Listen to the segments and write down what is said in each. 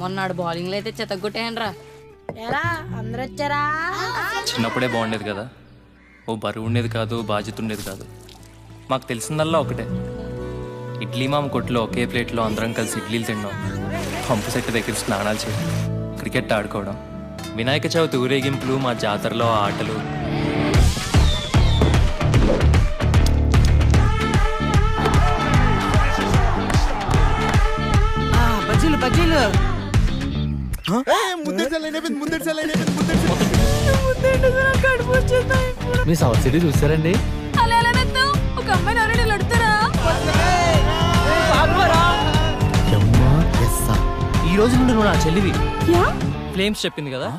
మొన్నాడు బౌలింగ్ లో అయితే చెతగొట్టేయండి ఎరా అందరు వచ్చారా? చిన్నప్పుడే బాగుండేది కదా, ఓ బరువు ఉండేది కాదు, బాధ్యత ఉండేది కాదు. మాకు తెలిసిందల్లా ఒకటే, ఇడ్లీ మామ కొట్లో ఒకే ప్లేట్లో అందరం కలిసి ఇడ్లీలు తినడం, పంపు సెట్ దగ్గర స్నానాలు చేయడం, క్రికెట్ ఆడుకోవడం, వినాయక చవితి ఊరేగింపులు, మా జాతరలో ఆటలు. బజ్జీలు బజ్జీలు మీ సౌత్ సిటీ చూసారండి? ఒక అమ్మాయి ఎవరైనా అడుగుతారా? ఈ రోజు నుండి నువ్వు నా చెల్లివి. ఫ్లేమ్స్ చెప్పింది కదా.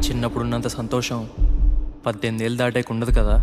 చిన్నప్పుడున్నంత సంతోషం 18 ఏళ్ళు దాటాక ఉండదు కదా.